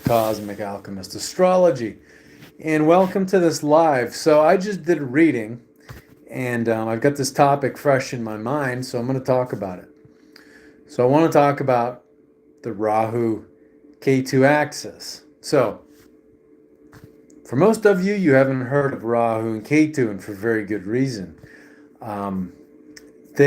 Cosmic Alchemist Astrology, and welcome to this live. So I just did a reading, and I've got this topic fresh in my mind, so I'm going to talk about it. So I want to talk about the Rahu-Ketu Axis. So for most of you, you haven't heard of Rahu and Ketu, and for very good reason. Rahu and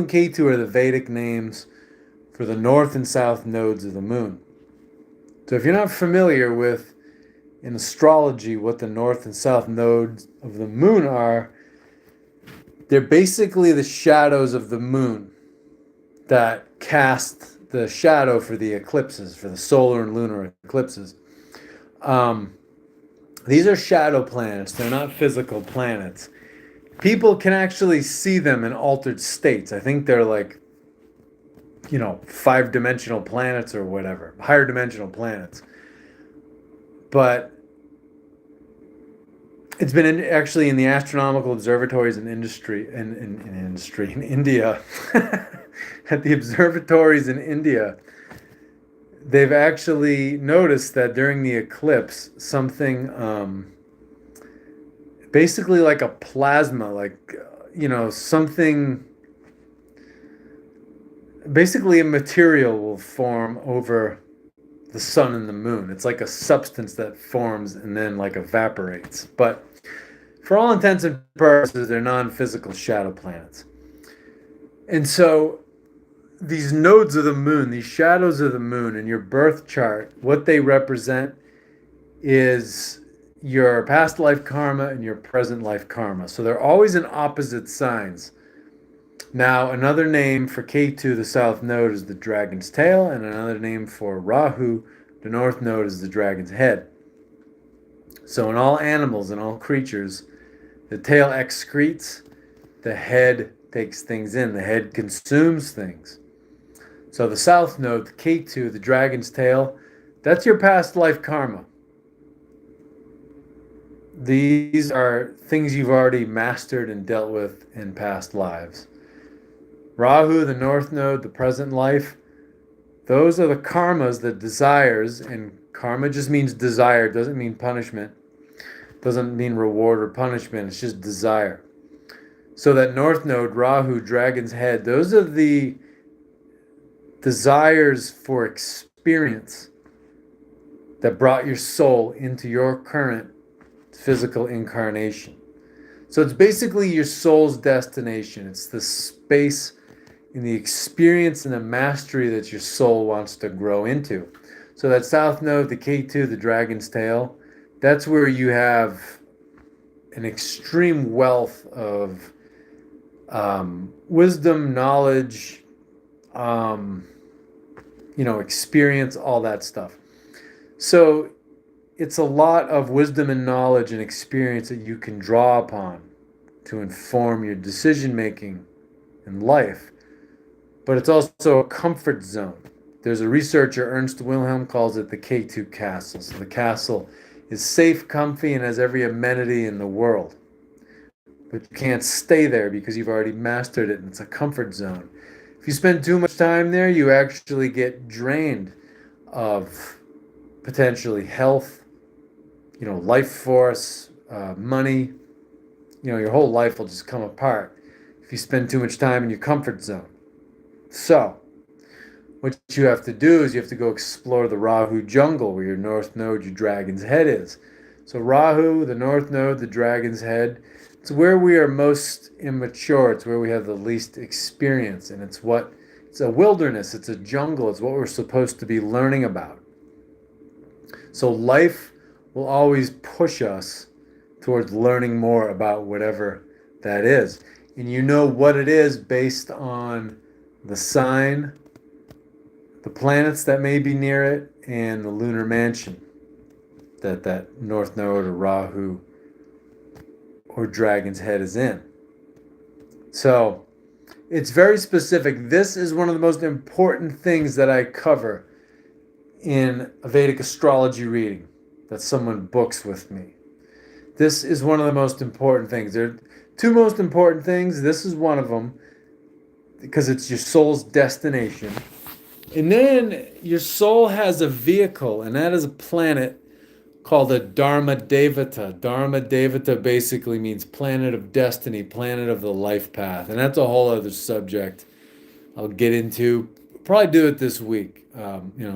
Ketu are the Vedic names for the north and south nodes of the moon. So if you're not familiar with, in astrology, what the north and south nodes of the moon are, they're basically the shadows of the moon that cast the shadow for the eclipses, for the solar and lunar eclipses. These are shadow planets. They're not physical planets. People can actually see them in altered states. I think they're like, 5-dimensional planets or whatever, higher dimensional planets. But it's been actually in the astronomical observatories in India, at the observatories in India, they've actually noticed that during the eclipse, something, basically like a plasma, something. Basically, a material will form over the sun and the moon. It's like a substance that forms and then evaporates. But for all intents and purposes, they're non-physical shadow planets. And so these nodes of the moon, these shadows of the moon in your birth chart, what they represent is your past life karma and your present life karma. So they're always in opposite signs. Now, another name for Ketu, the south node, is the dragon's tail, and another name for Rahu, the north node, is the dragon's head. So in all animals and all creatures, the tail excretes, the head takes things in, the head consumes things. So the south node, the Ketu, the dragon's tail, that's your past life karma. These are things you've already mastered and dealt with in past lives. Rahu, the north node, the present life, those are the karmas, the desires, and karma just means desire, doesn't mean punishment, doesn't mean reward or punishment, it's just desire. So that north node, Rahu, dragon's head, those are the desires for experience that brought your soul into your current physical incarnation. So it's basically your soul's destination. It's the space in the experience and the mastery that your soul wants to grow into. So that south node, the Ketu, the dragon's tail, that's where you have an extreme wealth of wisdom, knowledge, experience, all that stuff. So it's a lot of wisdom and knowledge and experience that you can draw upon to inform your decision making in life. But it's also a comfort zone. There's a researcher, Ernst Wilhelm, calls it the Ketu castle. So the castle is safe, comfy, and has every amenity in the world. But you can't stay there because you've already mastered it, and it's a comfort zone. If you spend too much time there, you actually get drained of potentially health, life force, money. Your whole life will just come apart if you spend too much time in your comfort zone. So, what you have to do is you have to go explore the Rahu jungle where your north node, your dragon's head is. So Rahu, the north node, the dragon's head, it's where we are most immature. It's where we have the least experience. And it's a wilderness, it's a jungle, it's what we're supposed to be learning about. So life will always push us towards learning more about whatever that is. And you know what it is based on the sign, the planets that may be near it, and the lunar mansion that north node or Rahu or dragon's head is in. So it's very specific. This is one of the most important things that I cover in a Vedic astrology reading that someone books with me. This is one of the most important things. There are two most important things. This is one of them because it's your soul's destination. And then your soul has a vehicle, and that is a planet called a Dharma Devata. Dharma Devata basically means planet of destiny, planet of the life path. And that's a whole other subject I'll get into. Probably do it this week.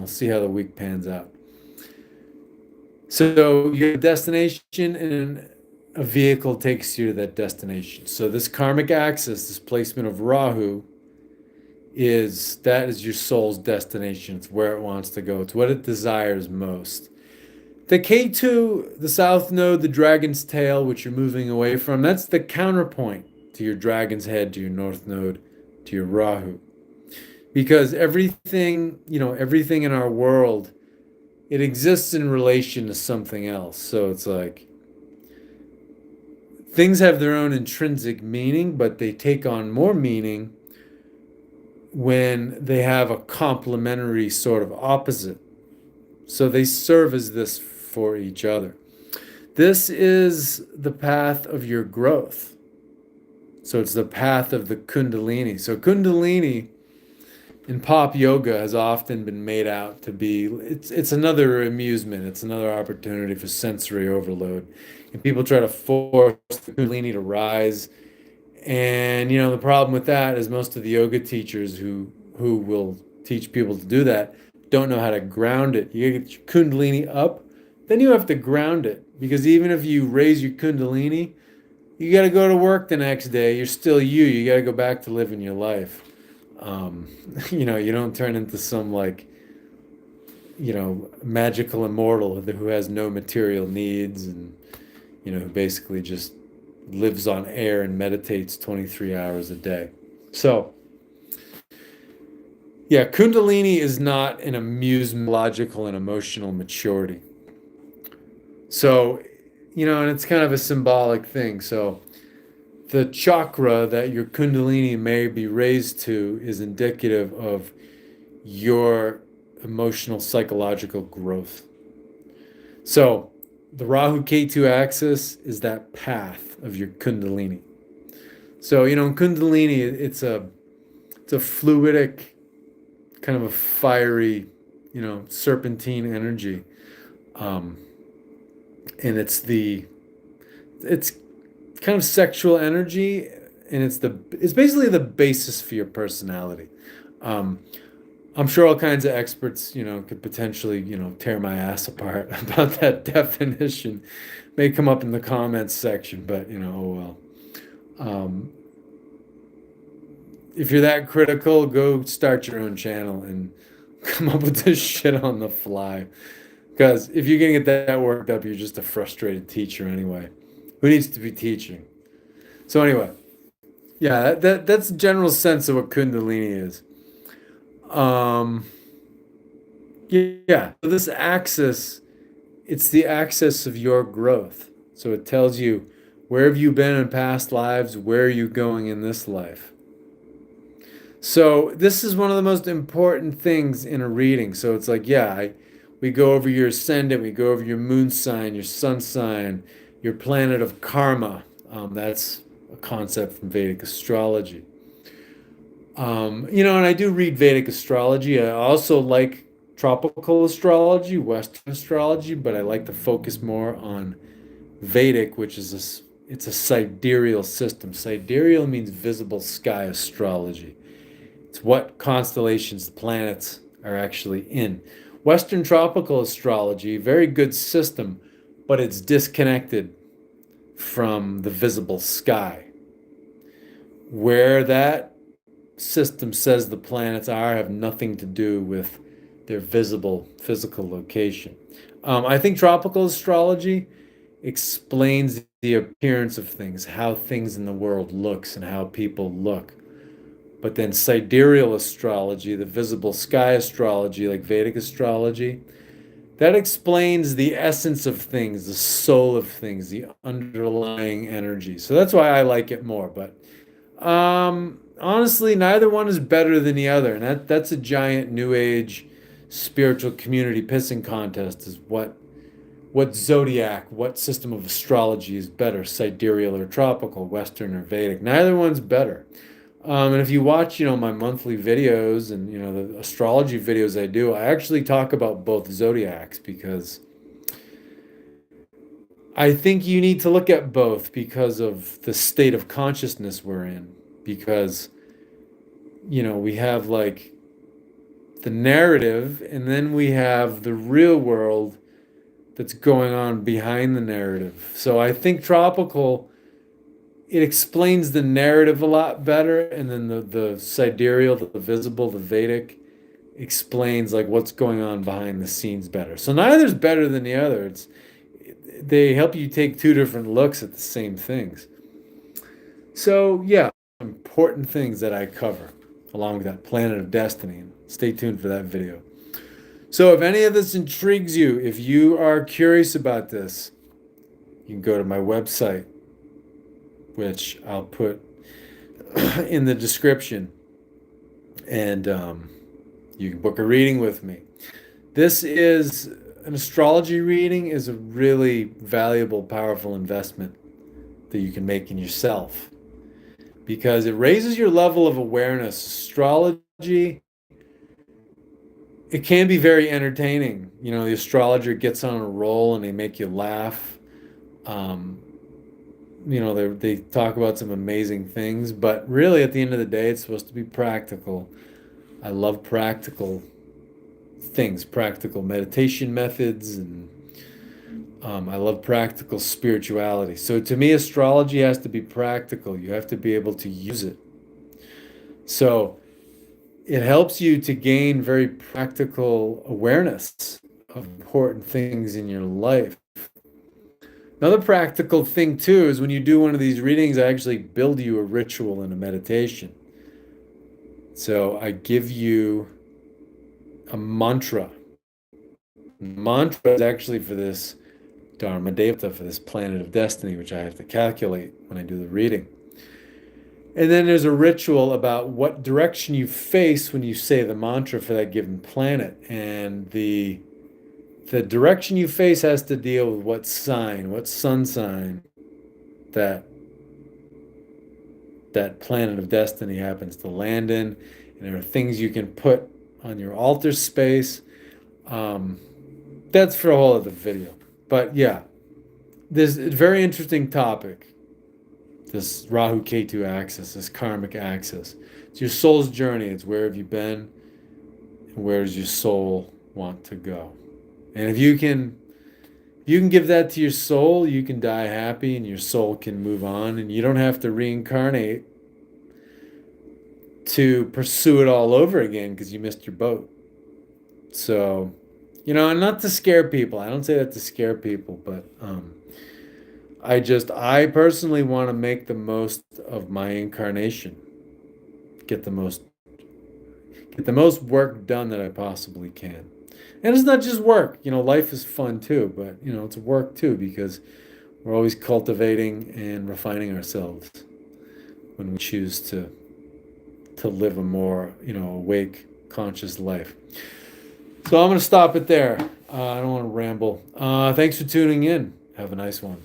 See how the week pans out. So your destination and a vehicle takes you to that destination. So this karmic axis, this placement of Rahu, that is your soul's destination. It's where it wants to go. It's what it desires most. The Ketu, the south node, the dragon's tail, which you're moving away from, that's the counterpoint to your dragon's head, to your north node, to your Rahu. Because everything in our world, it exists in relation to something else. So it's like things have their own intrinsic meaning, but they take on more meaning when they have a complementary sort of opposite. So they serve as this for each other. This is the path of your growth. So it's the path of the Kundalini. So Kundalini in pop yoga has often been made out to be it's another amusement. It's another opportunity for sensory overload. And people try to force the Kundalini to rise. And the problem with that is most of the yoga teachers who will teach people to do that don't know how to ground it. You get your Kundalini up, then you have to ground it, because even if you raise your Kundalini, you got to go to work the next day. You're still you. You got to go back to living your life. You don't turn into some magical immortal who has no material needs and, who basically just lives on air and meditates 23 hours a day. So, yeah, Kundalini is not an amusement, logical, and emotional maturity. So, and it's kind of a symbolic thing. So, the chakra that your Kundalini may be raised to is indicative of your emotional, psychological growth. So, the Rahu-Ketu Axis is that path of your Kundalini. So, in Kundalini, it's a fluidic, kind of a fiery, serpentine energy. And it's kind of sexual energy, and it's basically the basis for your personality. I'm sure all kinds of experts, could potentially, tear my ass apart about that definition. May come up in the comments section, but oh well. If you're that critical, go start your own channel and come up with this shit on the fly. Because if you're gonna get that worked up, you're just a frustrated teacher anyway. Who needs to be teaching? So anyway, yeah, that's the general sense of what Kundalini is. Yeah, so this axis, it's the axis of your growth. So it tells you where have you been in past lives, where are you going in this life. So this is one of the most important things in a reading. So it's like, we go over your ascendant, we go over your moon sign, your sun sign, your planet of karma. That's a concept from Vedic astrology. And I do read Vedic astrology. I also like tropical astrology, Western astrology, but I like to focus more on Vedic, which is it's a sidereal system. Sidereal means visible sky astrology. It's what constellations the planets are actually in. Western tropical astrology, very good system, but it's disconnected from the visible sky. Where that system says the planets are have nothing to do with their visible physical location. I think tropical astrology explains the appearance of things, how things in the world looks and how people look. But then sidereal astrology, the visible sky astrology, like Vedic astrology, that explains the essence of things, the soul of things, the underlying energy. So that's why I like it more. But honestly, neither one is better than the other. And that's a giant new age spiritual community pissing contest is what zodiac, what system of astrology is better, sidereal or tropical, Western or Vedic. Neither one's better. And if you watch, my monthly videos and, the astrology videos I do, I actually talk about both zodiacs because I think you need to look at both because of the state of consciousness we're in. Because, we have like the narrative and then we have the real world that's going on behind the narrative. So I think tropical, it explains the narrative a lot better, and then the sidereal, the visible, the Vedic explains like what's going on behind the scenes better. So neither's better than the other. They help you take two different looks at the same things. So yeah, important things that I cover along with that planet of destiny. Stay tuned for that video. So if any of this intrigues you, if you are curious about this, you can go to my website, which I'll put in the description, and you can book a reading with me. This is an astrology reading is a really valuable, powerful investment that you can make in yourself because it raises your level of awareness. Astrology, it can be very entertaining. The astrologer gets on a roll and they make you laugh. They talk about some amazing things, but really at the end of the day, it's supposed to be practical. I love practical things, practical meditation methods, and I love practical spirituality. So to me, astrology has to be practical. You have to be able to use it. So it helps you to gain very practical awareness of important things in your life. Another practical thing too is when you do one of these readings, I actually build you a ritual and a meditation. So I give you a mantra. Mantra is actually for this Dharma Devata, for this planet of destiny, which I have to calculate when I do the reading. And then there's a ritual about what direction you face when you say the mantra for that given planet. And the direction you face has to deal with what sign, what sun sign that planet of destiny happens to land in. And there are things you can put on your altar space. That's for a whole other video. But yeah, this is a very interesting topic. This Rahu-Ketu axis, this karmic axis. It's your soul's journey. It's where have you been and where does your soul want to go? And if you can give that to your soul, you can die happy and your soul can move on and you don't have to reincarnate to pursue it all over again because you missed your boat. So, and not to scare people. I don't say that to scare people, but I personally want to make the most of my incarnation. Get the most work done that I possibly can. And it's not just work, life is fun too, but it's work too because we're always cultivating and refining ourselves when we choose to live a more, awake, conscious life. So I'm going to stop it there. I don't want to ramble. Thanks for tuning in. Have a nice one.